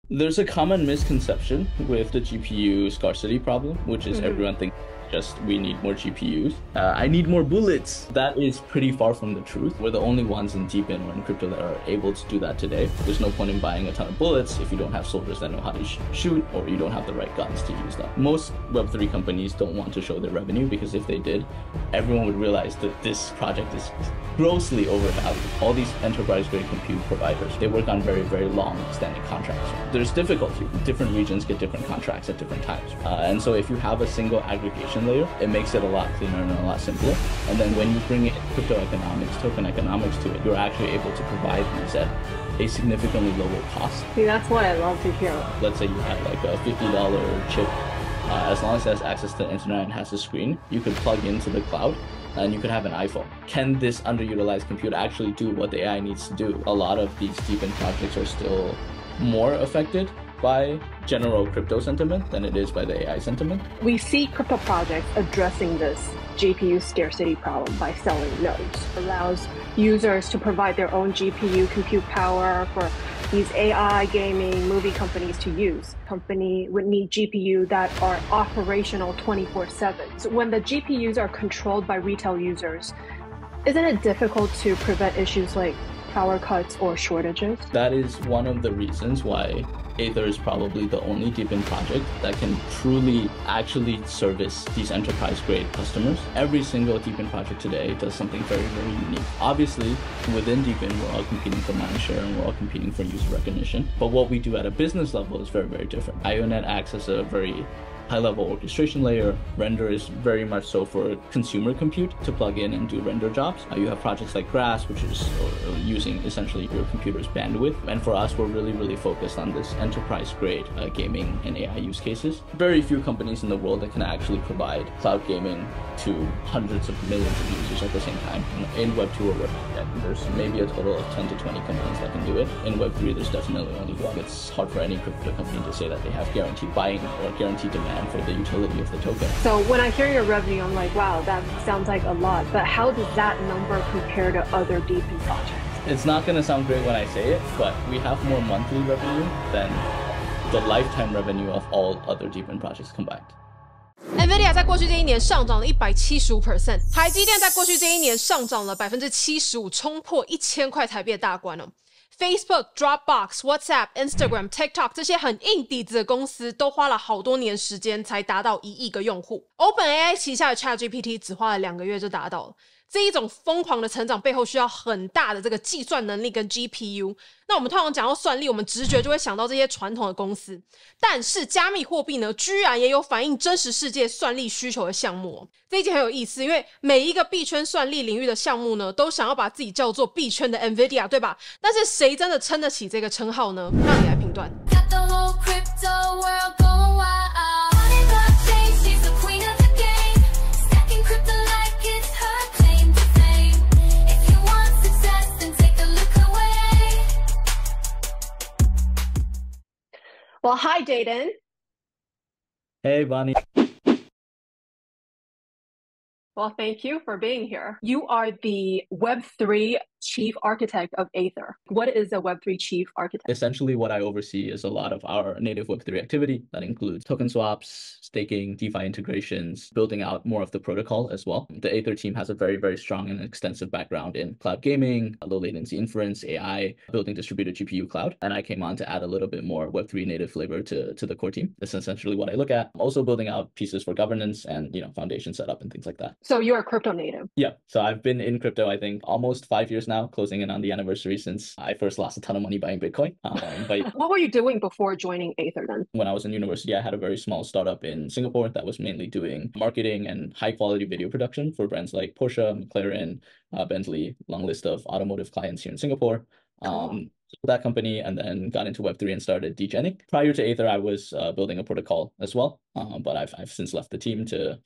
There's a common misconception with the GPU scarcity problem, which is everyone thinks just we need more GPUs. I need more bullets. That is pretty far from the truth. We're the only ones in DePIN or in crypto that are able to do that today. There's no point in buying a ton of bullets if you don't have soldiers that know how to shoot or you don't have the right guns to use them. Most Web3 companies don't want to show their revenue because if they did, everyone would realize that this project is grossly overvalued. All these enterprise-grade compute providers, they work on very, very long-standing contracts. There's difficulty. Different regions get different contracts at different times. And so if you have a single aggregation layer, it makes it a lot cleaner and a lot simpler. And then when you bring in crypto economics, token economics to it, you're actually able to provide these at a significantly lower cost. See, that's what I love to hear. Let's say you have like a $50 chip. As long as it has access to the internet and has a screen, you could plug into the cloud and you could have an iPhone. Can this underutilized compute actually do what the AI needs to do? A lot of these DePIN projects are still more affected by general crypto sentiment than it is by the AI sentiment. We see crypto projects addressing this GPU scarcity problem by selling nodes. It allows users to provide their own GPU compute power for these AI, gaming, movie companies to use. Company would need GPU that are operational 24/7. So when the GPUs are controlled by retail users, isn't it difficult to prevent issues like power cuts or shortages? That is one of the reasons why Aethir is probably the only DePIN project that can truly actually service these enterprise-grade customers. Every single DePIN project today does something very, very unique. Obviously, within DePIN, we're all competing for mindshare and we're all competing for user recognition. But what we do at a business level is very, very different. IO.net acts as a very high-level orchestration layer. Render is very much so for consumer compute to plug in and do render jobs. You have projects like Grass, which is using essentially your computer's bandwidth. And for us, we're really, really focused on this enterprise-grade gaming and AI use cases. Very few companies in the world that can actually provide cloud gaming to hundreds of millions of users at the same time. In Web2 or Web3, there's maybe a total of 10 to 20 companies that can do it. In Web3, there's definitely only one. It's hard for any crypto company to say that they have guaranteed buying or guaranteed demand for the utility of the token. So when I hear your revenue, I'm like, wow, that sounds like a lot. But how does that number compare to other DePIN projects? It's not going to sound great when I say it, but we have more monthly revenue than the lifetime revenue of all other DePIN projects combined. NVIDIA 在过去这一年上涨了175%，台积电在过去这一年上涨了75%，冲破1000块台币的大关哦。Facebook、Dropbox、WhatsApp、Instagram、TikTok 这些很硬底子的公司，都花了好多年时间才达到1亿个用户。OpenAI 旗下的 ChatGPT 只花了2个月就达到了。这一种疯狂的成长背后需要很大的这个计算能力跟 GPU。那我们通常讲到算力，我们直觉就会想到这些传统的公司。但是加密货币呢，居然也有反映真实世界算力需求的项目哦。这一集很有意思，因为每一个币圈算力领域的项目呢，都想要把自己叫做币圈的 NVIDIA， 对吧？但是谁真的撑得起这个称号呢？让你来评断。Well, hi, Dayton. Hey, Bonnie. Well, thank you for being here. You are the Web3 Chief Architect of Aethir. What is a Web3 Chief Architect? Essentially, what I oversee is a lot of our native Web3 activity. That includes token swaps, staking, DeFi integrations, building out more of the protocol as well. The Aethir team has a very, very strong and extensive background in cloud gaming, low latency inference, AI, building distributed GPU cloud. And I came on to add a little bit more Web3 native flavor to the core team. That's essentially what I look at. I'm also building out pieces for governance and, foundation setup and things like that. So you're a crypto native? Yeah. So I've been in crypto, I think, almost 5 years now, closing in on the anniversary since I first lost a ton of money buying Bitcoin. But what were you doing before joining Aethir then? When I was in university, I had a very small startup in Singapore that was mainly doing marketing and high quality video production for brands like Porsche, McLaren, Bentley, long list of automotive clients here in Singapore. That company, and then got into Web3 and started degening. Prior to Aethir, I was building a protocol as well, but I've since left the team to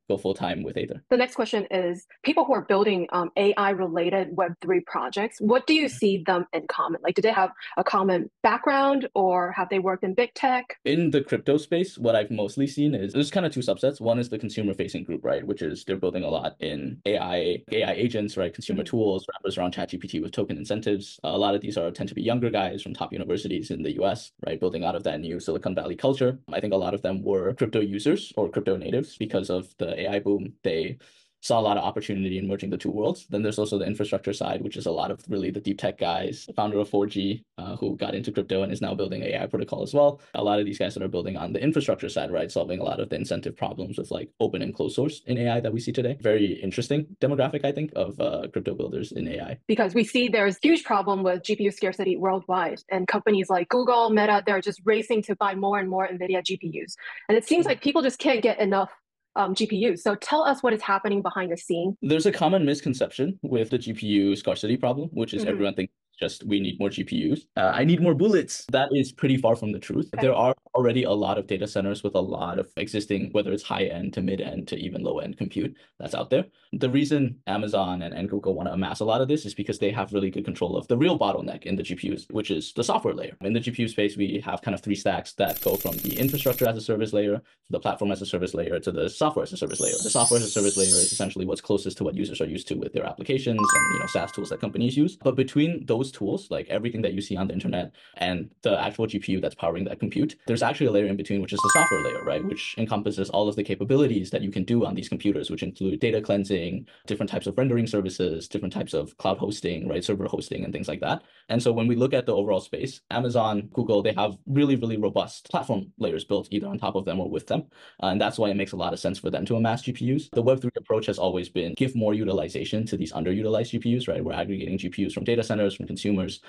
go full time with Aethir. The next question is, people who are building AI related Web3 projects, what do you see them in common? Like, do they have a common background or have they worked in big tech? In the crypto space, what I've mostly seen is there's kind of two subsets. One is the consumer facing group, right? Which is they're building a lot in AI agents, right? Consumer tools, wrappers around ChatGPT with token incentives. A lot of these are tend to be younger guys from top universities in the US, right? Building out of that new Silicon Valley culture. I think a lot of them were crypto users or crypto natives because of the AI boom. They saw a lot of opportunity in merging the two worlds. Then there's also the infrastructure side, which is a lot of really the deep tech guys, the founder of 4G, who got into crypto and is now building AI protocol as well. A lot of these guys that are building on the infrastructure side, right? Solving a lot of the incentive problems with like open and closed source in AI that we see today. Very interesting demographic, I think, of crypto builders in AI. Because we see there's huge problem with GPU scarcity worldwide, and companies like Google, Meta, they're just racing to buy more and more NVIDIA GPUs. And it seems like people just can't get enough GPUs. So tell us what is happening behind the scene. There's a common misconception with the GPU scarcity problem, which is everyone thinks just we need more GPUs. I need more bullets. That is pretty far from the truth. Okay. There are already a lot of data centers with a lot of existing, whether it's high end to mid end to even low end compute that's out there. The reason Amazon and Google want to amass a lot of this is because they have really good control of the real bottleneck in the GPUs, which is the software layer. In the GPU space, we have kind of three stacks that go from the infrastructure as a service layer, to the platform as a service layer, to the software as a service layer. The software as a service layer is essentially what's closest to what users are used to with their applications and SaaS tools that companies use. But between those tools, like everything that you see on the internet and the actual GPU that's powering that compute, there's actually a layer in between, which is the software layer, right? Which encompasses all of the capabilities that you can do on these computers, which include data cleansing, different types of rendering services, different types of cloud hosting, right? Server hosting and things like that. And so when we look at the overall space, Amazon, Google, they have really, really robust platform layers built either on top of them or with them. And that's why it makes a lot of sense for them to amass GPUs. The Web3 approach has always been give more utilization to these underutilized GPUs, right? We're aggregating GPUs from data centers, from consumers,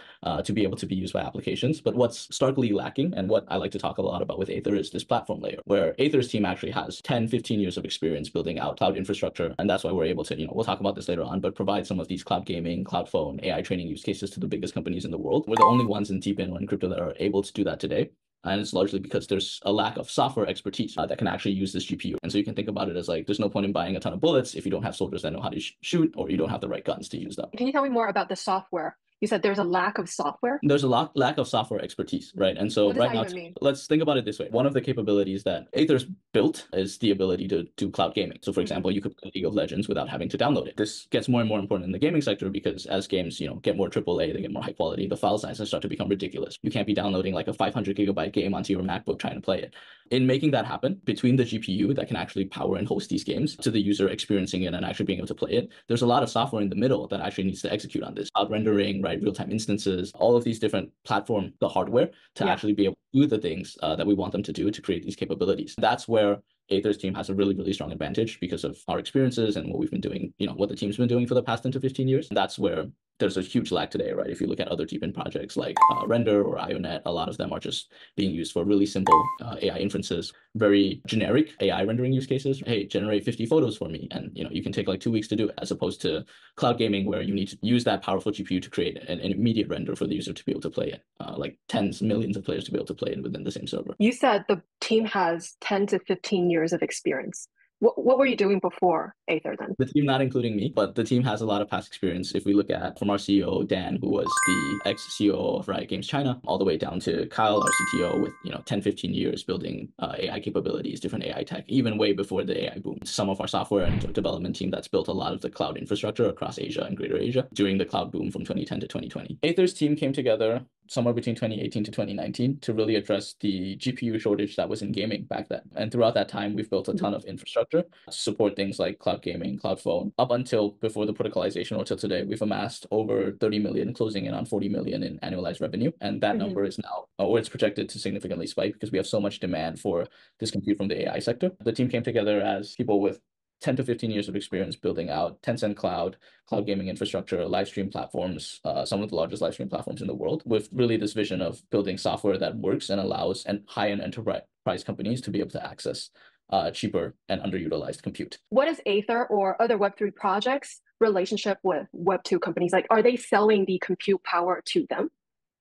to be able to be used by applications. But what's starkly lacking, and what I like to talk a lot about with Aethir, is this platform layer, where Aethir's team actually has 10, 15 years of experience building out cloud infrastructure. And that's why we're able to, we'll talk about this later on, but provide some of these cloud gaming, cloud phone, AI training use cases to the biggest companies in the world. We're the only ones in DePIN or in crypto that are able to do that today. And it's largely because there's a lack of software expertise that can actually use this GPU. And so you can think about it as like, there's no point in buying a ton of bullets if you don't have soldiers that know how to shoot, or you don't have the right guns to use them. Can you tell me more about the software? You said there's a lack of software? There's a lack of software expertise, right? And so right now, let's think about it this way. One of the capabilities that Aethir's built is the ability to do cloud gaming. So for example, you could play League of Legends without having to download it. This gets more and more important in the gaming sector because as games, get more AAA, they get more high quality, the file sizes start to become ridiculous. You can't be downloading like a 500 gigabyte game onto your MacBook trying to play it. In making that happen, between the GPU that can actually power and host these games to the user experiencing it and actually being able to play it, there's a lot of software in the middle that actually needs to execute on this. Cloud rendering, right? Real-time instances, all of these different platform, the hardware to actually be able to do the things that we want them to do to create these capabilities. That's where Aethir's team has a really, really strong advantage because of our experiences and what we've been doing, what the team's been doing for the past 10 to 15 years. That's where there's a huge lag today, right? If you look at other DePIN projects like Render or IO.net, a lot of them are just being used for really simple AI inferences, very generic AI rendering use cases. Hey, generate 50 photos for me. And you can take like 2 weeks to do it, as opposed to cloud gaming where you need to use that powerful GPU to create an immediate render for the user to be able to play it, like tens, millions of players to be able to play it within the same server. You said the team has 10 to 15 years of experience. What were you doing before Aethir then? The team, not including me, but the team has a lot of past experience. If we look at from our CEO, Dan, who was the ex-CEO of Riot Games China, all the way down to Kyle, our CTO, with 10, 15 years building AI capabilities, different AI tech, even way before the AI boom. Some of our software and development team that's built a lot of the cloud infrastructure across Asia and Greater Asia during the cloud boom from 2010 to 2020. Aethir's team came together somewhere between 2018 to 2019 to really address the GPU shortage that was in gaming back then. And throughout that time, we've built a ton of infrastructure to support things like cloud gaming, cloud phone. Up until before the protocolization or till today, we've amassed over 30 million, closing in on 40 million in annualized revenue. And that number is now, or it's projected to significantly spike because we have so much demand for this compute from the AI sector. The team came together as people with 10 to 15 years of experience building out Tencent Cloud, cloud gaming infrastructure, live stream platforms, some of the largest live stream platforms in the world, with really this vision of building software that works and allows high-end enterprise companies to be able to access cheaper and underutilized compute. What is Aethir or other Web3 projects' relationship with Web2 companies? Like, are they selling the compute power to them?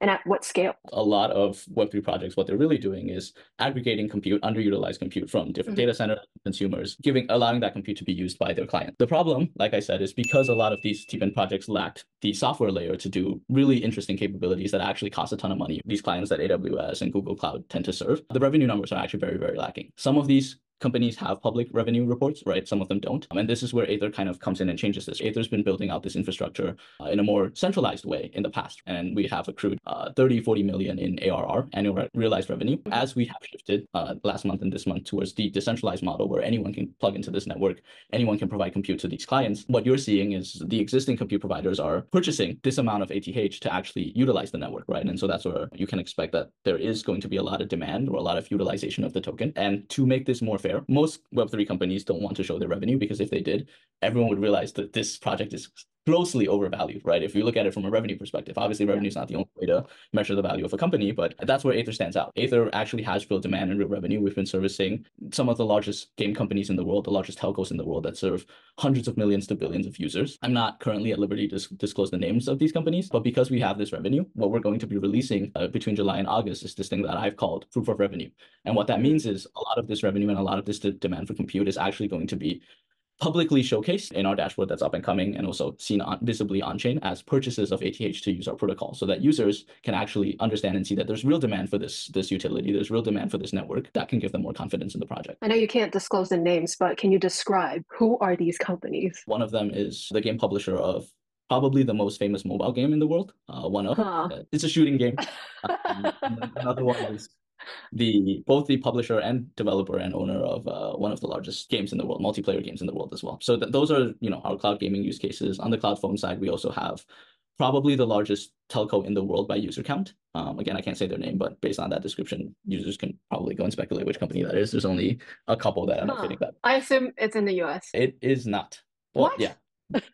And at what scale? A lot of Web3 projects, what they're really doing is aggregating compute, underutilized compute from different data center consumers, allowing that compute to be used by their client. The problem, like I said, is because a lot of these DePIN projects lacked the software layer to do really interesting capabilities that actually cost a ton of money. These clients that AWS and Google Cloud tend to serve, the revenue numbers are actually very, very lacking. Some of these companies have public revenue reports, right? Some of them don't. And this is where Aether kind of comes in and changes this. Aether's been building out this infrastructure in a more centralized way in the past. And we have accrued 30, 40 million in ARR, annual realized revenue. As we have shifted last month and this month towards the decentralized model where anyone can plug into this network, anyone can provide compute to these clients, what you're seeing is the existing compute providers are purchasing this amount of ATH to actually utilize the network, right? And so that's where you can expect that there is going to be a lot of demand or a lot of utilization of the token. And to make this more fair, most Web3 companies don't want to show their revenue because if they did, everyone would realize that this project is grossly overvalued, right? If you look at it from a revenue perspective, obviously revenue is not the only way to measure the value of a company, but that's where Aether stands out. Aether actually has real demand and real revenue. We've been servicing some of the largest game companies in the world, the largest telcos in the world that serve hundreds of millions to billions of users. I'm not currently at liberty to disclose the names of these companies, but because we have this revenue, what we're going to be releasing between July and August is this thing that I've called proof of revenue. And what that means is a lot of this revenue and a lot of this demand for compute is actually going to be publicly showcased in our dashboard that's up and coming and also seen visibly on-chain as purchases of ATH to use our protocol so that users can actually understand and see that there's real demand for this utility, there's real demand for this network that can give them more confidence in the project. I know you can't disclose the names, but can you describe who are these companies? One of them is the game publisher of probably the most famous mobile game in the world, it's a shooting game. Another one is both the publisher and developer and owner of one of the largest games in the world, multiplayer games in the world as well. So those are, our cloud gaming use cases. On the cloud phone side, we also have probably the largest telco in the world by user count. Again, I can't say their name, but based on that description, users can probably go and speculate which company that is. There's only a couple that end up fitting that. I assume it's in the US. It is not. Well, what? Yeah.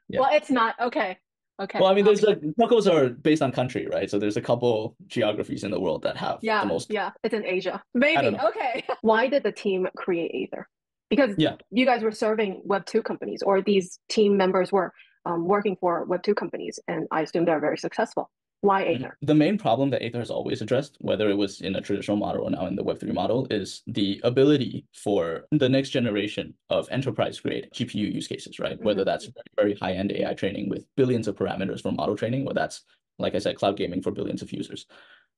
Well, it's not. Okay. Well, I mean, there's telcos are based on country, right? So there's a couple geographies in the world that have the most. Yeah, it's in Asia. Maybe. Okay. Why did the team create Aether? Because you guys were serving Web2 companies, or these team members were working for Web2 companies, and I assume they're very successful. Why Aether? The main problem that Aether has always addressed, whether it was in a traditional model or now in the Web3 model, is the ability for the next generation of enterprise-grade GPU use cases, right? Whether that's very high-end AI training with billions of parameters for model training, or that's, like I said, cloud gaming for billions of users.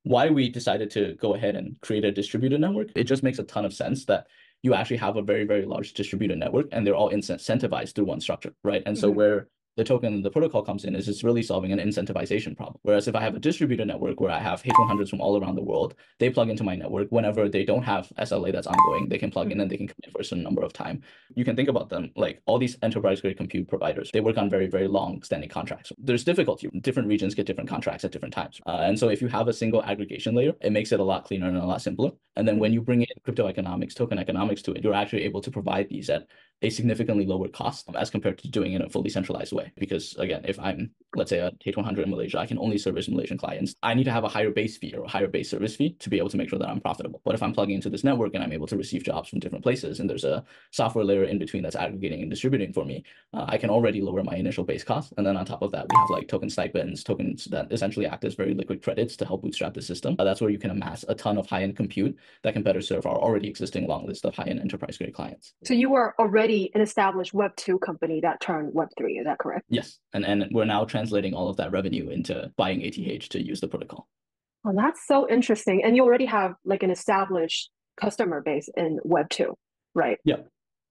Why we decided to go ahead and create a distributed network, it just makes a ton of sense that you actually have a very, very large distributed network, and they're all incentivized through one structure, right? And so where the token and the protocol comes in is it's really solving an incentivization problem. Whereas if I have a distributed network where I have H100s from all around the world, they plug into my network. Whenever they don't have SLA that's ongoing, they can plug in and they can commit for a certain number of time. You can think about them like all these enterprise-grade compute providers. They work on very, very long-standing contracts. There's difficulty. Different regions get different contracts at different times. And so if you have a single aggregation layer, it makes it a lot cleaner and a lot simpler. And then when you bring in crypto economics, token economics to it, you're actually able to provide these at a significantly lower cost as compared to doing it in a fully centralized way. Because again, if I'm, let's say, a H100 in Malaysia, I can only service Malaysian clients. I need to have a higher base fee or a higher base service fee to be able to make sure that I'm profitable. But if I'm plugging into this network and I'm able to receive jobs from different places, and there's a software layer in between that's aggregating and distributing for me, I can already lower my initial base cost. And then on top of that, we have like token stipends, tokens that essentially act as very liquid credits to help bootstrap the system. That's where you can amass a ton of high-end compute that can better serve our already existing long list of high-end enterprise-grade clients. So you were already an established Web2 company that turned Web3, is that correct? Yes. And we're now translating all of that revenue into buying ATH to use the protocol. Well, that's so interesting. And you already have like an established customer base in Web2, right? Yeah,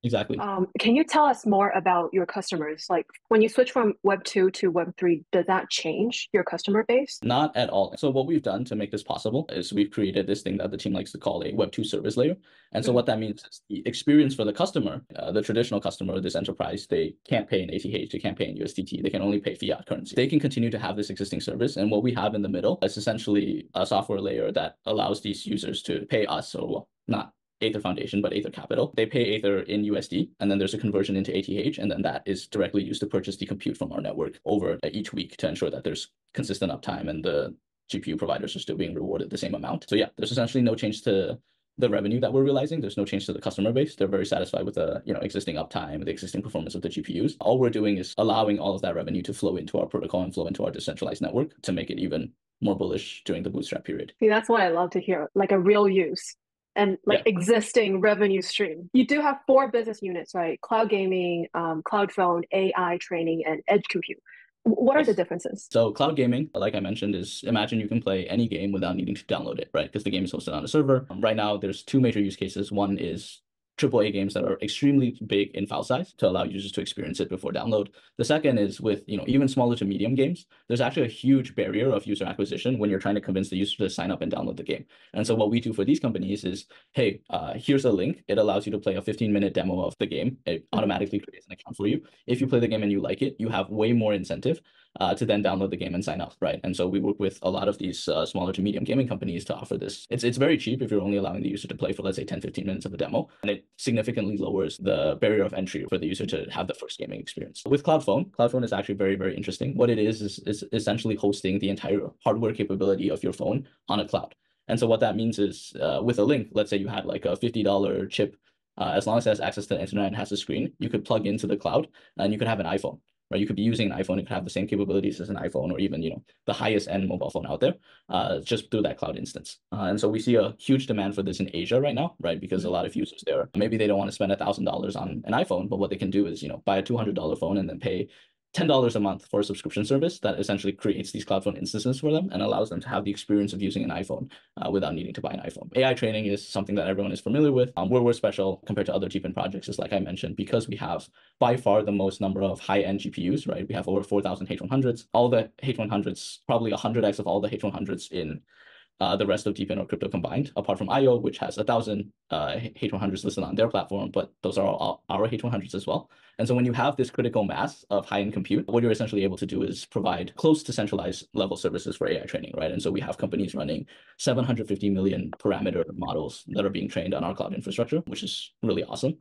exactly. Can you tell us more about your customers? Like when you switch from Web2 to Web3, does that change your customer base? Not at all. So what we've done to make this possible is we've created this thing that the team likes to call a Web2 service layer. And so what that means is the experience for the customer, the traditional customer of this enterprise, they can't pay in ATH, they can't pay in USDT, they can only pay fiat currency. They can continue to have this existing service. And what we have in the middle is essentially a software layer that allows these users to pay us, or well, not Aether Foundation, but Aether Capital. They pay Aether in USD, and then there's a conversion into ATH, and then that is directly used to purchase the compute from our network over each week to ensure that there's consistent uptime and the GPU providers are still being rewarded the same amount. So yeah, there's essentially no change to the revenue that we're realizing. There's no change to the customer base. They're very satisfied with the existing uptime, the existing performance of the GPUs. All we're doing is allowing all of that revenue to flow into our protocol and flow into our decentralized network to make it even more bullish during the bootstrap period. See, that's what I love to hear, like a real use and like existing revenue stream. You do have 4 business units, right? Cloud gaming, cloud phone, AI training, and edge compute. What are the differences? So cloud gaming, like I mentioned, is imagine you can play any game without needing to download it, right? Because the game is hosted on a server. Right now, there's 2 major use cases. One is AAA games that are extremely big in file size to allow users to experience it before download. The second is with even smaller to medium games, there's actually a huge barrier of user acquisition when you're trying to convince the user to sign up and download the game. And so what we do for these companies is, hey, here's a link. It allows you to play a 15-minute demo of the game. It automatically creates an account for you. If you play the game and you like it, you have way more incentive to then download the game and sign up, right? And so we work with a lot of these smaller to medium gaming companies to offer this. It's very cheap if you're only allowing the user to play for, let's say, 10, 15 minutes of a demo, and it significantly lowers the barrier of entry for the user to have the first gaming experience. With Cloudphone is actually very, very interesting. What it is essentially hosting the entire hardware capability of your phone on a cloud. And so what that means is with a link, let's say you had like a $50 chip, as long as it has access to the internet and has a screen, you could plug into the cloud and you could have an iPhone. Right, you could be using an iPhone, it could have the same capabilities as an iPhone, or even the highest end mobile phone out there, just through that cloud instance. And so we see a huge demand for this in Asia right now, right? Because a lot of users there, maybe they don't want to spend $1,000 on an iPhone, but what they can do is buy a $200 phone and then pay $10 a month for a subscription service that essentially creates these Cloudphone instances for them and allows them to have the experience of using an iPhone without needing to buy an iPhone. AI training is something that everyone is familiar with. Where we're special compared to other DePIN projects is, like I mentioned, because we have by far the most number of high-end GPUs, right? We have over 4,000 H100s. All the H100s, probably 100x of all the H100s in the rest of DePIN or crypto combined, apart from IO, which has 1,000 H100s listed on their platform, but those are all our H100s as well. And so when you have this critical mass of high-end compute, what you're essentially able to do is provide close to centralized level services for AI training, right? And so we have companies running 750 million parameter models that are being trained on our cloud infrastructure, which is really awesome.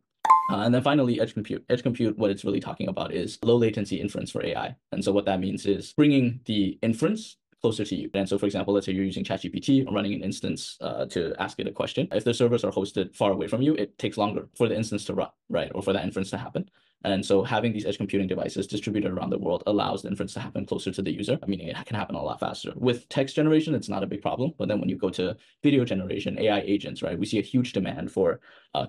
And then finally, edge compute. Edge compute, what it's really talking about is low latency inference for AI. And so what that means is bringing the inference closer to you. And so, for example, let's say you're using ChatGPT or running an instance to ask it a question. If the servers are hosted far away from you, it takes longer for the instance to run, right? Or for that inference to happen. And so having these edge computing devices distributed around the world allows the inference to happen closer to the user, meaning it can happen a lot faster. With text generation, it's not a big problem. But then when you go to video generation, AI agents, right, we see a huge demand for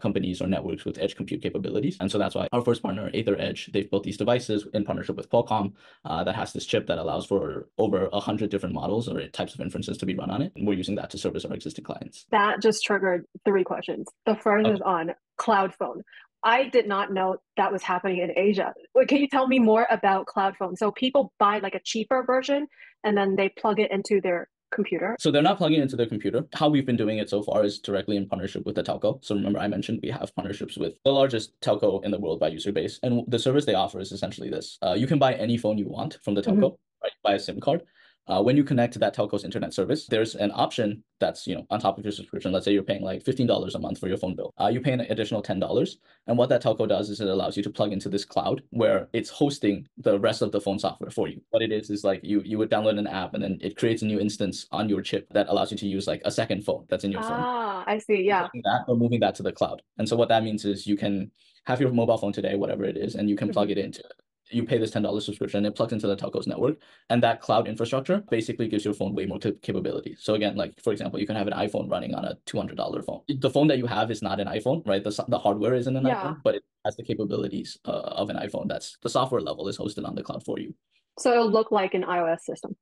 companies or networks with edge compute capabilities. And so that's why our first partner, Aethir Edge, they've built these devices in partnership with Qualcomm that has this chip that allows for over 100 different models or types of inferences to be run on it. And we're using that to service our existing clients. That just triggered 3 questions. The first is on Cloudphone. I did not know that was happening in Asia. Can you tell me more about Cloudphone? So people buy like a cheaper version and then they plug it into their computer? So they're not plugging it into their computer. How we've been doing it so far is directly in partnership with the telco. So remember I mentioned we have partnerships with the largest telco in the world by user base. And the service they offer is essentially this. You can buy any phone you want from the telco, right? Buy a SIM card. When you connect to that telco's internet service, there's an option that's on top of your subscription. Let's say you're paying like $15 a month for your phone bill. You pay an additional $10. And what that telco does is it allows you to plug into this cloud where it's hosting the rest of the phone software for you. What it is like you would download an app and then it creates a new instance on your chip that allows you to use like a second phone that's in your phone. I see. Yeah. Moving that to the cloud. And so what that means is you can have your mobile phone today, whatever it is, and you can plug it into you pay this $10 subscription, it plugs into the telco's network, and that cloud infrastructure basically gives your phone way more capability. So again, like for example, you can have an iPhone running on a $200 phone. The phone that you have is not an iPhone, right? The hardware isn't an iPhone, but it has the capabilities of an iPhone. That's the software level is hosted on the cloud for you. So it'll look like an iOS system.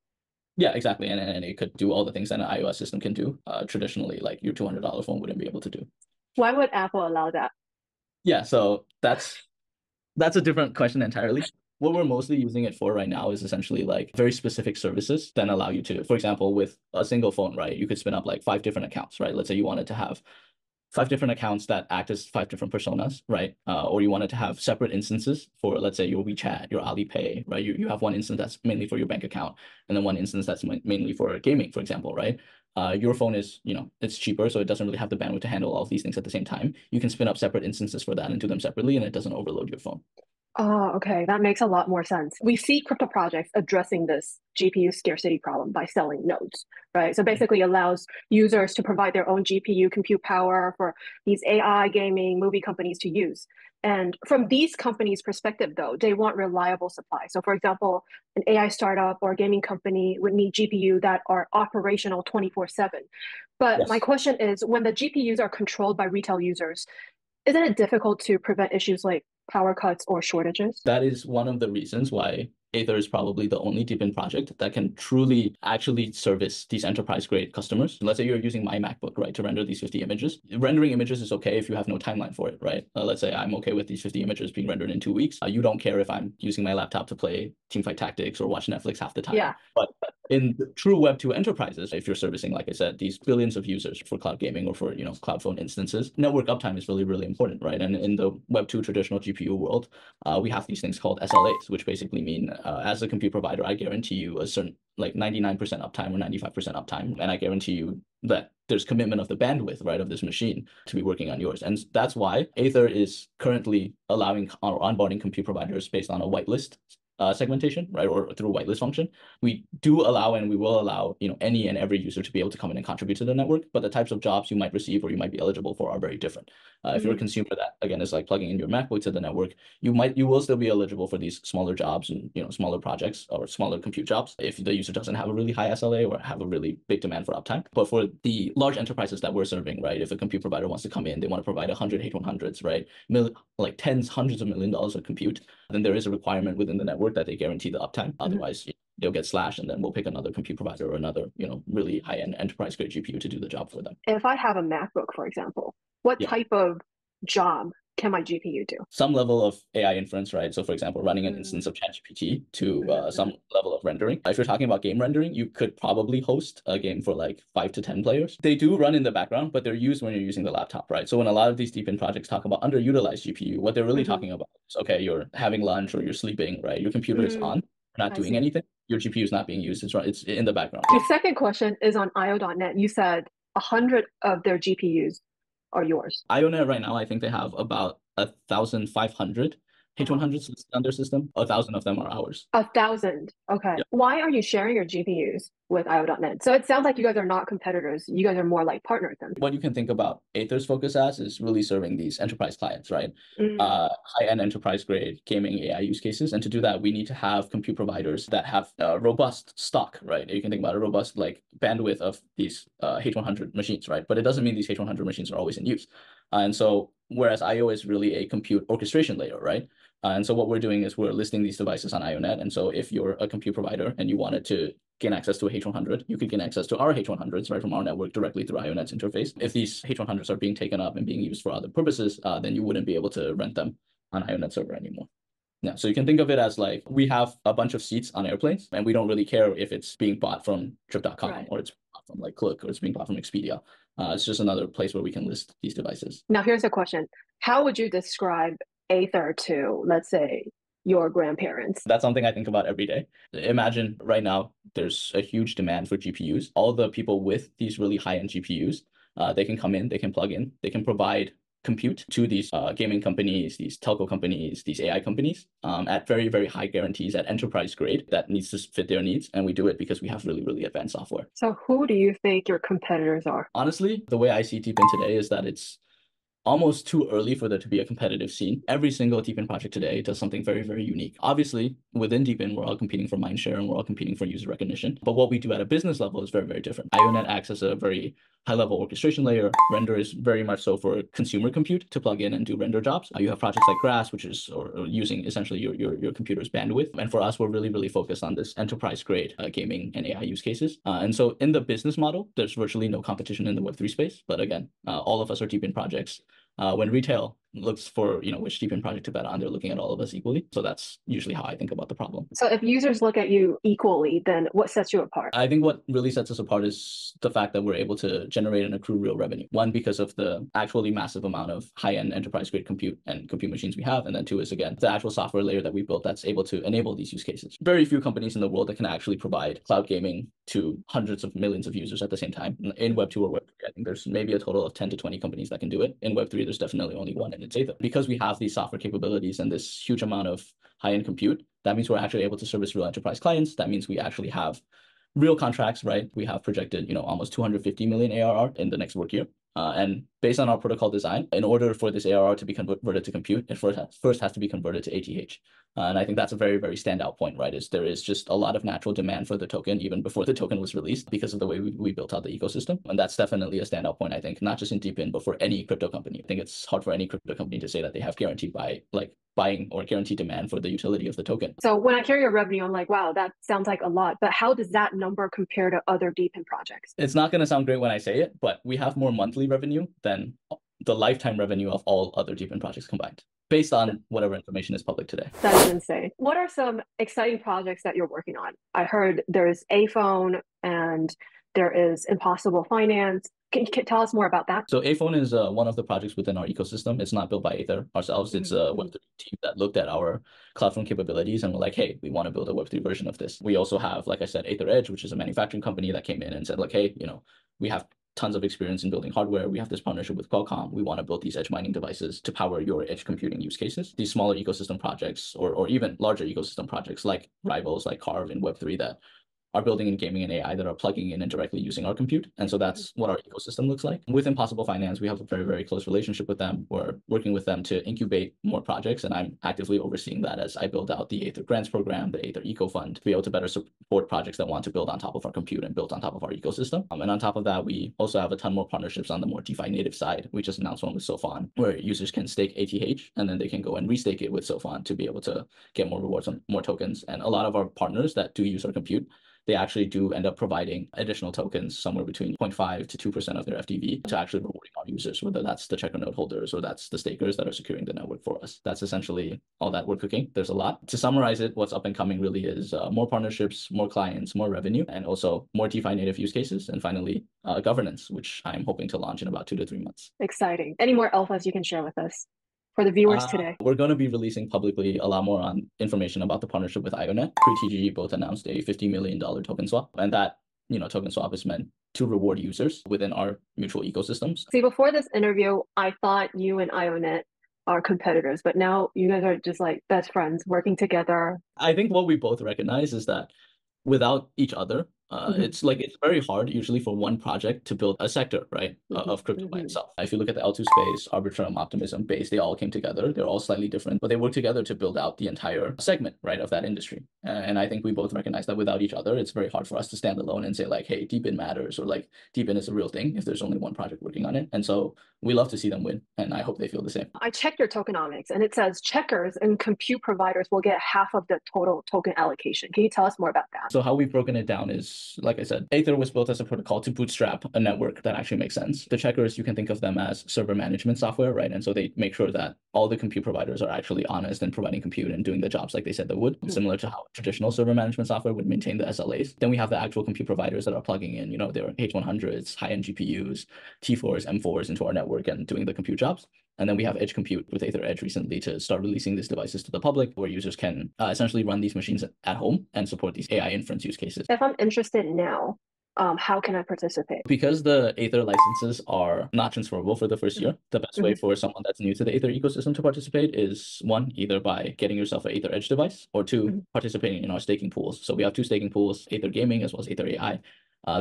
Yeah, exactly. And it could do all the things that an iOS system can do. Traditionally, like your $200 phone wouldn't be able to do. Why would Apple allow that? Yeah, so that's a different question entirely. What we're mostly using it for right now is essentially like very specific services that allow you to, for example, with a single phone, right? You could spin up like 5 different accounts, right? Let's say you wanted to have 5 different accounts that act as 5 different personas, right? Or you wanted to have separate instances for, let's say, your WeChat, your Alipay, right? You have one instance that's mainly for your bank account, and then one instance that's mainly for gaming, for example, right? Your phone is, it's cheaper, so it doesn't really have the bandwidth to handle all of these things at the same time. You can spin up separate instances for that and do them separately, and it doesn't overload your phone. Oh, okay. That makes a lot more sense. We see crypto projects addressing this GPU scarcity problem by selling nodes, right? So basically allows users to provide their own GPU compute power for these AI gaming movie companies to use. And from these companies' perspective, though, they want reliable supply. So for example, an AI startup or a gaming company would need GPU that are operational 24/7. But my question is, when the GPUs are controlled by retail users, isn't it difficult to prevent issues like power cuts or shortages? That is one of the reasons why Aethir is probably the only DePIN project that can truly actually service these enterprise-grade customers. Let's say you're using my MacBook, right, to render these 50 images. Rendering images is okay if you have no timeline for it, right? Let's say I'm okay with these 50 images being rendered in 2 weeks. You don't care if I'm using my laptop to play Teamfight Tactics or watch Netflix half the time. Yeah. But in the true Web2 enterprises, if you're servicing, like I said, these billions of users for cloud gaming or for, cloud phone instances, network uptime is really, really important, right? And in the Web2 traditional GPU world, we have these things called SLAs, which basically mean as a compute provider, I guarantee you a certain like 99% uptime or 95% uptime. And I guarantee you that there's commitment of the bandwidth, right, of this machine to be working on yours. And that's why Aethir is currently allowing or onboarding compute providers based on a whitelist segmentation, right, or through a whitelist function. We do allow and we will allow, any and every user to be able to come in and contribute to the network, but the types of jobs you might receive or you might be eligible for are very different. If you're a consumer that, again, is like plugging in your MacBook to the network, you will still be eligible for these smaller jobs and, smaller projects or smaller compute jobs if the user doesn't have a really high SLA or have a really big demand for uptime. But for the large enterprises that we're serving, right, if a compute provider wants to come in, they want to provide 100 H100s, right, like tens, hundreds of $1 million of compute, then there is a requirement within the network that they guarantee the uptime. Otherwise, they'll get slashed, and then we'll pick another compute provider or another, really high-end enterprise-grade GPU to do the job for them. If I have a MacBook, for example, what type of job can my GPU do? Some level of AI inference, right? So for example, running an instance of ChatGPT to some level of rendering. If you're talking about game rendering, you could probably host a game for like 5 to 10 players. They do run in the background, but they're used when you're using the laptop, right? So when a lot of these DePIN projects talk about underutilized GPU, what they're really talking about is, okay, you're having lunch or you're sleeping, right? Your computer is on, you're not doing anything. Your GPU is not being used. It's in the background. The second question is on IO.net. You said 100 of their GPUs are yours. IO.net right now, I think they have about 1,500 H100s on their system. 1,000 of them are ours. 1,000. Okay. Yeah. Why are you sharing your GPUs with IO.net? So it sounds like you guys are not competitors. You guys are more like partners then. What you can think about Aethir's focus as is really serving these enterprise clients, right? High-end enterprise grade gaming AI use cases. And to do that, we need to have compute providers that have robust stock, right? You can think about a robust like bandwidth of these H100 machines, right? But it doesn't mean these H100 machines are always in use. And so whereas IO is really a compute orchestration layer, right? And so what we're doing is we're listing these devices on IONet. And so if you're a compute provider and you wanted to gain access to a H100, you could gain access to our H100s right from our network directly through IONet's interface. If these H100s are being taken up and being used for other purposes, then you wouldn't be able to rent them on IONet server anymore. Yeah, so you can think of it as like we have a bunch of seats on airplanes and we don't really care if it's being bought from trip.com or it's bought from like Klook or it's being bought from Expedia. It's just another place where we can list these devices. Now, here's a question. How would you describe Aethir to, let's say, your grandparents? That's something I think about every day. Imagine right now, there's a huge demand for GPUs. All the people with these really high-end GPUs, they can come in, they can plug in, they can provide compute to these gaming companies, these telco companies, these AI companies at very, very high guarantees at enterprise grade that needs to fit their needs. And we do it because we have really, really advanced software. So who do you think your competitors are? Honestly, the way I see DePIN today is that it's almost too early for there to be a competitive scene. Every single DePIN project today does something very, very unique. Obviously, within DePIN, we're all competing for mindshare and we're all competing for user recognition. But what we do at a business level is very, very different. IONet acts as a very high-level orchestration layer. Render is very much so for consumer compute to plug in and do render jobs. You have projects like Grass, which is or using essentially your computer's bandwidth. And for us, we're really, really focused on this enterprise-grade gaming and AI use cases. And so in the business model, there's virtually no competition in the Web3 space. But again, all of us are DePIN projects. When retail looks for which DePIN project to bet on, they're looking at all of us equally. So that's usually how I think about the problem. So if users look at you equally, then what sets you apart? I think what really sets us apart is the fact that we're able to generate and accrue real revenue. One, because of the actually massive amount of high-end enterprise-grade compute and compute machines we have. And then two is, again, the actual software layer that we built that's able to enable these use cases. Very few companies in the world that can actually provide cloud gaming to hundreds of millions of users at the same time. In Web2 or Web3, I think there's maybe a total of 10 to 20 companies that can do it. In Web3, there's definitely only one, and it's Aethir. Because we have these software capabilities and this huge amount of high-end compute, that means we're actually able to service real enterprise clients. That means we actually have real contracts, right? We have projected, almost 250 million ARR in the next work year. And based on our protocol design, in order for this ARR to be converted to compute, it first has to be converted to ATH. And I think that's a very, very standout point, right? There is just a lot of natural demand for the token even before the token was released because of the way we built out the ecosystem. And that's definitely a standout point, I think, not just in DePIN, but for any crypto company. I think it's hard for any crypto company to say that they have guaranteed by like buying or guaranteed demand for the utility of the token. So when I hear your revenue, I'm like, wow, that sounds like a lot. But how does that number compare to other DePIN projects? It's not going to sound great when I say it, but we have more monthly revenue than the lifetime revenue of all other DePIN projects combined, based on whatever information is public today. That is insane. What are some exciting projects that you're working on? I heard there's Aethir and there is Impossible Finance. Can you tell us more about that? So Aethir is one of the projects within our ecosystem. It's not built by Aethir ourselves. It's a Web3 team that looked at our CloudFront capabilities and were like, hey, we want to build a Web3 version of this. We also have, like I said, Aethir Edge, which is a manufacturing company that came in and said, like, hey, we have tons of experience in building hardware. We have this partnership with Qualcomm. We want to build these edge mining devices to power your edge computing use cases. These smaller ecosystem projects or even larger ecosystem projects like rivals like Carve and Web3 that are building in gaming and AI that are plugging in and directly using our compute. And so that's what our ecosystem looks like. With Impossible Finance, we have a very, very close relationship with them. We're working with them to incubate more projects, and I'm actively overseeing that as I build out the Aethir Grants program, the Aethir Eco Fund, to be able to better support projects that want to build on top of our compute and build on top of our ecosystem. And on top of that, we also have a ton more partnerships on the more DeFi native side. We just announced one with Sofon, where users can stake ATH, and then they can go and restake it with Sofon to be able to get more rewards on more tokens. And a lot of our partners that do use our compute, they actually do end up providing additional tokens, somewhere between 0.5 to 2% of their FDV, to actually rewarding our users, whether that's the checker node holders or that's the stakers that are securing the network for us. That's essentially all that we're cooking. There's a lot. To summarize it, what's up and coming really is more partnerships, more clients, more revenue, and also more DeFi native use cases. And finally, governance, which I'm hoping to launch in about 2 to 3 months. Exciting. Any more alphas you can share with us for the viewers today? We're going to be releasing publicly a lot more on information about the partnership with IO.net. Pre-TGG both announced a $50 million token swap, and that token swap is meant to reward users within our mutual ecosystems. See, before this interview, I thought you and IO.net are competitors, but now you guys are just like best friends working together. I think what we both recognize is that without each other, it's very hard usually for one project to build a sector, right, of crypto by itself. If you look at the L2 space, Arbitrum, Optimism, Base, they all came together. They're all slightly different, but they work together to build out the entire segment, right, of that industry. And I think we both recognize that without each other, it's very hard for us to stand alone and say like, hey, DePIN matters, or like DePIN is a real thing if there's only one project working on it. And so we love to see them win, and I hope they feel the same. I checked your tokenomics, and it says checkers and compute providers will get half of the total token allocation. Can you tell us more about that? So how we've broken it down is, like I said, Aethir was built as a protocol to bootstrap a network that actually makes sense. The checkers, you can think of them as server management software, right? And so they make sure that all the compute providers are actually honest and providing compute and doing the jobs like they said they would, similar to how traditional server management software would maintain the SLAs. Then we have the actual compute providers that are plugging in, their H100s, high-end GPUs, T4s, M4s into our network and doing the compute jobs. And then we have edge compute with Aethir Edge recently to start releasing these devices to the public, where users can essentially run these machines at home and support these AI inference use cases. If I'm interested now, how can I participate? Because the Aethir licenses are not transferable for the first year, the best way for someone that's new to the Aethir ecosystem to participate is, one, either by getting yourself an Aethir Edge device, or two, participating in our staking pools. So we have 2 staking pools, Aethir Gaming as well as Aethir AI.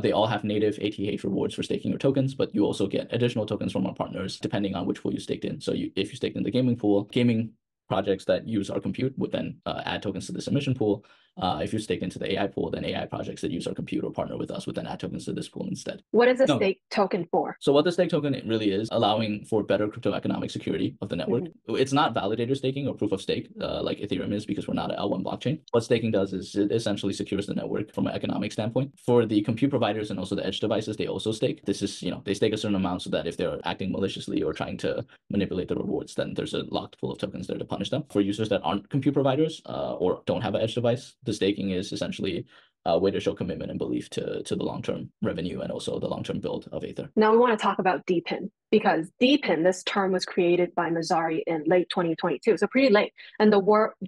They all have native ATH rewards for staking your tokens, but you also get additional tokens from our partners depending on which pool you staked in. So if you staked in the gaming pool, gaming projects that use our compute would then add tokens to the submission pool. If you stake into the AI pool, then AI projects that use our compute or partner with us would then add tokens to this pool instead. What is a stake token for? So what the stake token really is, allowing for better crypto economic security of the network. It's not validator staking or proof of stake like Ethereum is, because we're not an L1 blockchain. What staking does is it essentially secures the network from an economic standpoint. For the compute providers and also the edge devices, they also stake. This is, they stake a certain amount so that if they're acting maliciously or trying to manipulate the rewards, then there's a locked pool of tokens there to punish them. For users that aren't compute providers or don't have an edge device, the staking is essentially a way to show commitment and belief to the long-term revenue and also the long-term build of Aethir. Now we want to talk about DePIN, because DePIN, this term was created by Mazzari in late 2022, so pretty late. And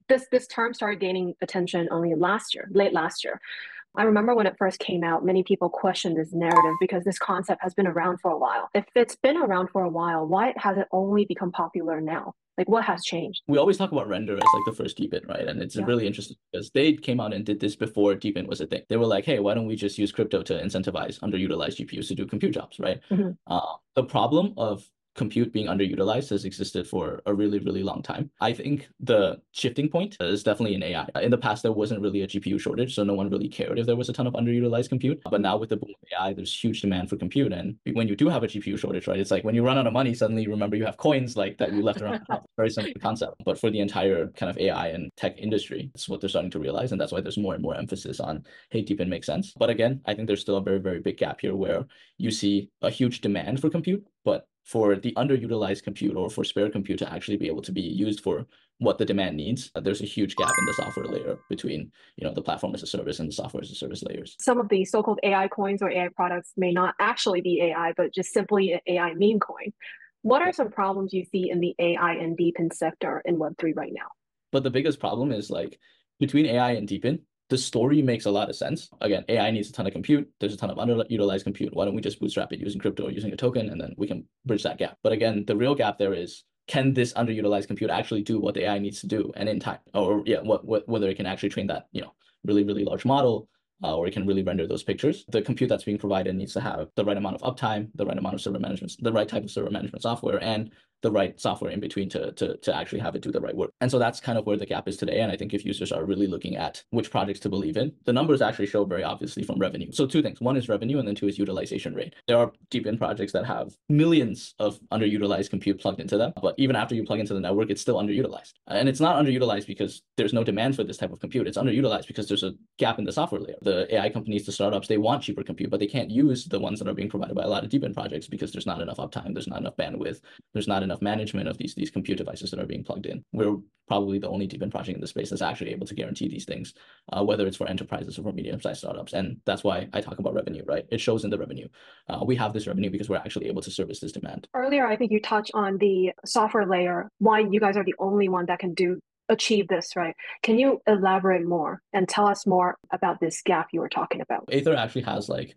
this term started gaining attention only late last year. I remember when it first came out, many people questioned this narrative because this concept has been around for a while. If it's been around for a while, why has it only become popular now? Like, what has changed? We always talk about Render as like the first DePIN, right? And it's really interesting because they came out and did this before DePIN was a thing. They were like, hey, why don't we just use crypto to incentivize underutilized GPUs to do compute jobs, right? The problem of compute being underutilized has existed for a really, really long time. I think the shifting point is definitely in AI. In the past, there wasn't really a GPU shortage, so no one really cared if there was a ton of underutilized compute. But now with the boom of AI, there's huge demand for compute. And when you do have a GPU shortage, right, it's like when you run out of money, suddenly you remember you have coins like that you left around the house. Very similar concept. But for the entire kind of AI and tech industry, it's what they're starting to realize. And that's why there's more and more emphasis on, hey, DePIN makes sense. But again, I think there's still a very, very big gap here where you see a huge demand for compute, but for the underutilized compute or for spare compute to actually be able to be used for what the demand needs, there's a huge gap in the software layer between, the platform as a service and the software as a service layers. Some of the so-called AI coins or AI products may not actually be AI, but just simply an AI meme coin. What are some problems you see in the AI and DePIN sector in Web3 right now? But the biggest problem is like between AI and DePIN, the story makes a lot of sense. Again, AI needs a ton of compute. There's a ton of underutilized compute. Why don't we just bootstrap it using crypto or using a token, and then we can bridge that gap? But again, the real gap there is, can this underutilized compute actually do what the AI needs to do and in time? Or whether it can actually train that, really, really large model, or it can really render those pictures. The compute that's being provided needs to have the right amount of uptime, the right amount of server management, the right type of server management software, and the right software in between to actually have it do the right work. And so that's kind of where the gap is today. And I think if users are really looking at which projects to believe in, the numbers actually show very obviously from revenue. So two things. One is revenue, and then two is utilization rate. There are DePIN projects that have millions of underutilized compute plugged into them, but even after you plug into the network, it's still underutilized. And it's not underutilized because there's no demand for this type of compute. It's underutilized because there's a gap in the software layer. The AI companies, the startups, they want cheaper compute, but they can't use the ones that are being provided by a lot of DePIN projects because there's not enough uptime, there's not enough bandwidth, there's not enough management of these compute devices that are being plugged in. We're probably the only DePIN project in the space that's actually able to guarantee these things, whether it's for enterprises or for medium-sized startups. And that's why I talk about revenue, right? It shows in the revenue. We have this revenue because we're actually able to service this demand. Earlier, I think you touched on the software layer, why you guys are the only one that can achieve this, right? Can you elaborate more and tell us more about this gap you were talking about? Aethir actually has like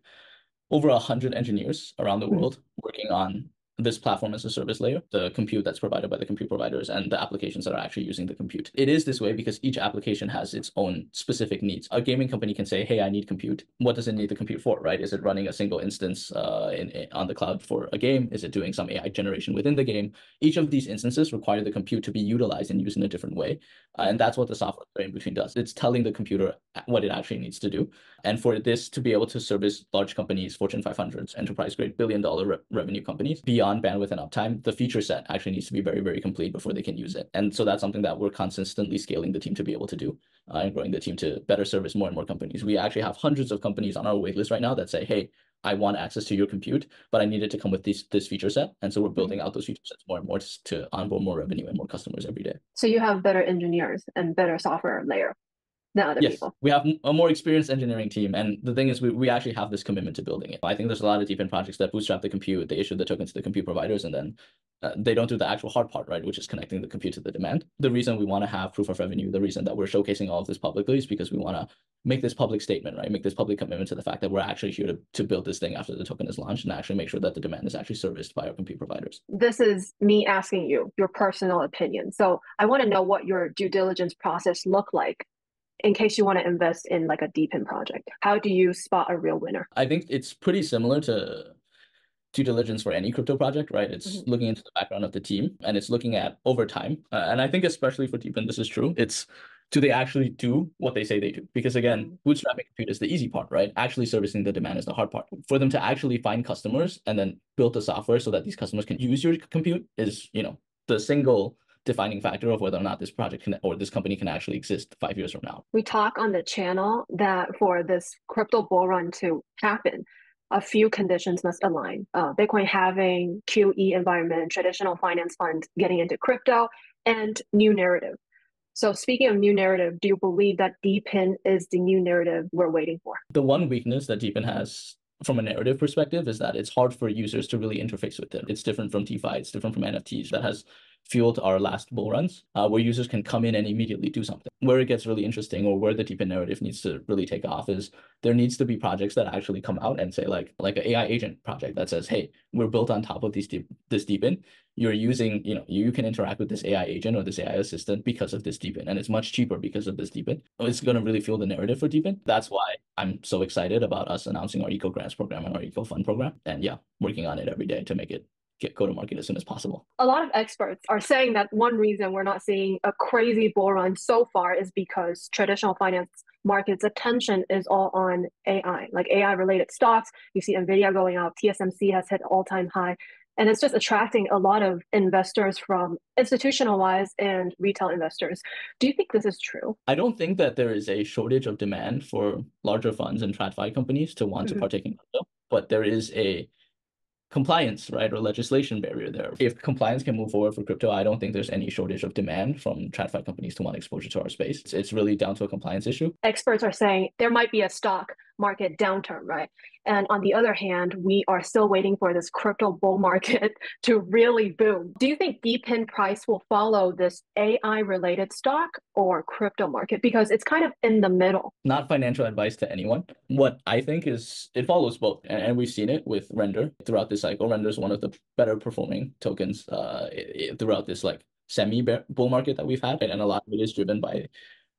over 100 engineers around the world working on this platform as a service layer, the compute that's provided by the compute providers and the applications that are actually using the compute. It is this way because each application has its own specific needs. A gaming company can say, hey, I need compute. What does it need the compute for, right? Is it running a single instance on the cloud for a game? Is it doing some AI generation within the game? Each of these instances require the compute to be utilized and used in a different way. And that's what the software in between does. It's telling the computer what it actually needs to do. And for this to be able to service large companies, Fortune 500s, enterprise-grade billion-dollar revenue companies, beyond bandwidth and uptime, the feature set actually needs to be very, very complete before they can use it. And so that's something that we're consistently scaling the team to be able to do and growing the team to better service more and more companies. We actually have hundreds of companies on our waitlist right now that say, hey, I want access to your compute, but I need it to come with this feature set. And so we're building out those feature sets more and more to onboard more revenue and more customers every day. So you have better engineers and better software layer than other people. We have a more experienced engineering team. And the thing is, we actually have this commitment to building it. I think there's a lot of DePIN projects that bootstrap the compute, they issue the tokens to the compute providers, and then they don't do the actual hard part, right, which is connecting the compute to the demand. The reason we want to have proof of revenue, the reason that we're showcasing all of this publicly is because we want to make this public statement, right, make this public commitment to the fact that we're actually here to build this thing after the token is launched and actually make sure that the demand is actually serviced by our compute providers. This is me asking you your personal opinion. So I want to know what your due diligence process looked like in case you want to invest in like a DePIN project. How do you spot a real winner? I think it's pretty similar to due diligence for any crypto project, right? It's looking into the background of the team and it's looking at over time. And I think especially for DePIN, this is true. It's, do they actually do what they say they do? Because again, bootstrapping compute is the easy part, right? Actually servicing the demand is the hard part. For them to actually find customers and then build the software so that these customers can use your compute is, the single defining factor of whether or not this project can or this company can actually exist 5 years from now. We talk on the channel that for this crypto bull run to happen, a few conditions must align. Bitcoin having QE environment, traditional finance funds getting into crypto, and new narrative. So speaking of new narrative, do you believe that DePIN is the new narrative we're waiting for? The one weakness that DePIN has from a narrative perspective is that it's hard for users to really interface with it. It's different from DeFi, it's different from NFTs. That has fueled our last bull runs, where users can come in and immediately do something. Where it gets really interesting, or where the DePIN narrative needs to really take off, is there needs to be projects that actually come out and say like an AI agent project that says, hey, we're built on top of this DePIN. You're using, you can interact with this AI agent or this AI assistant because of this DePIN, and it's much cheaper because of this DePIN. It's going to really fuel the narrative for DePIN. That's why I'm so excited about us announcing our Eco Grants program and our Eco Fund program, and working on it every day to make it go to market as soon as possible. A lot of experts are saying that one reason we're not seeing a crazy bull run so far is because traditional finance markets' attention is all on AI, like AI-related stocks. You see NVIDIA going up, TSMC has hit all-time high, and it's just attracting a lot of investors from institutional-wise and retail investors. Do you think this is true? I don't think that there is a shortage of demand for larger funds and TradFi companies to want to partake in crypto, but there is a compliance, right, or legislation barrier there. If compliance can move forward for crypto, I don't think there's any shortage of demand from TradFi companies to want exposure to our space. It's really down to a compliance issue. Experts are saying there might be a stock market downturn, right? And on the other hand, we are still waiting for this crypto bull market to really boom. Do you think DePIN price will follow this AI-related stock or crypto market? Because it's kind of in the middle. Not financial advice to anyone. What I think is it follows both. And we've seen it with Render throughout this cycle. Render is one of the better performing tokens throughout this like semi-bull market that we've had. And a lot of it is driven by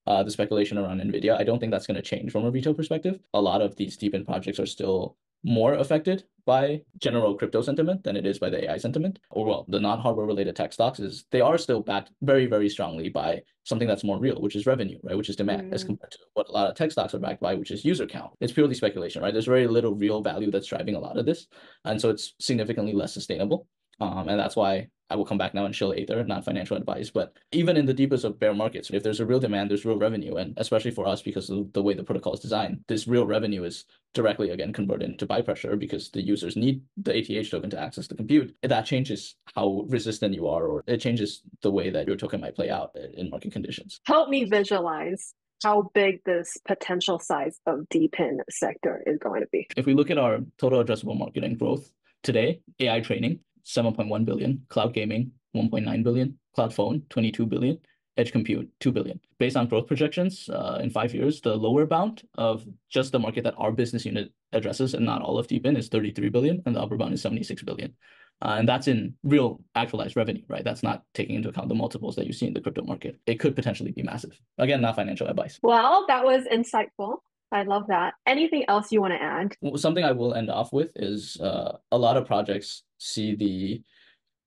the speculation around NVIDIA. I don't think that's going to change from a retail perspective. A lot of these DePIN projects are still more affected by general crypto sentiment than it is by the AI sentiment. Or well, the non-hardware related tech stocks they are still backed very, very strongly by something that's more real, which is revenue, right? Which is demand, as compared to what a lot of tech stocks are backed by, which is user count. It's purely speculation, right? There's very little real value that's driving a lot of this. And so it's significantly less sustainable. And that's why I will come back now and show Aether, not financial advice. But even in the deepest of bear markets, if there's a real demand, there's real revenue. And especially for us, because of the way the protocol is designed, this real revenue is directly, again, converted into buy pressure because the users need the ATH token to access the compute. That changes how resistant you are, or it changes the way that your token might play out in market conditions. Help me visualize how big this potential size of DePIN sector is going to be. If we look at our total addressable market and growth today, AI training, 7.1 billion, cloud gaming, 1.9 billion, cloud phone, 22 billion, edge compute, 2 billion. Based on growth projections in 5 years, the lower bound of just the market that our business unit addresses and not all of DePIN is 33 billion, and the upper bound is 76 billion. And that's in real actualized revenue, right? That's not taking into account the multiples that you see in the crypto market. It could potentially be massive. Again, not financial advice. Well, that was insightful. I love that. Anything else you want to add? Something I will end off with is a lot of projects see the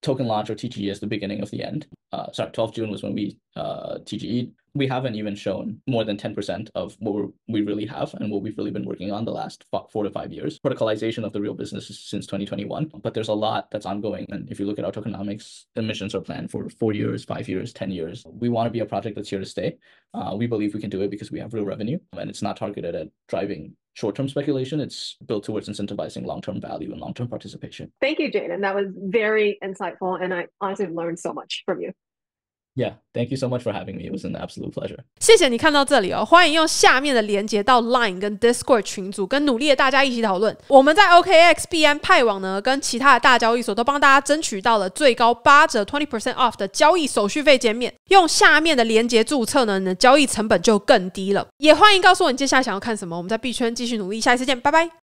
token launch or TGE as the beginning of the end. 12th June was when we TGE'd. We haven't even shown more than 10% of what we really have and what we've really been working on the last 4 to 5 years. Protocolization of the real business since 2021, but there's a lot that's ongoing. And if you look at our tokenomics, emissions are planned for 4 years, 5 years, 10 years. We want to be a project that's here to stay. We believe we can do it because we have real revenue, and it's not targeted at driving short-term speculation. It's built towards incentivizing long-term value and long-term participation. Thank you, Jaden. That was very insightful, and I honestly learned so much from you. Yeah, thank you so much for having me. It was an absolute pleasure. 谢谢你看到这里哦，欢迎用下面的连结到 Line 跟 Discord 群组，跟努力的大家一起讨论。我们在 OKX、币安、派网呢，跟其他的大交易所都帮大家争取到了最高8折 20% off 的交易手续费减免。用下面的连结注册呢，你的交易成本就更低了。也欢迎告诉我你接下来想要看什么，我们在币圈继续努力，下一次见，拜拜。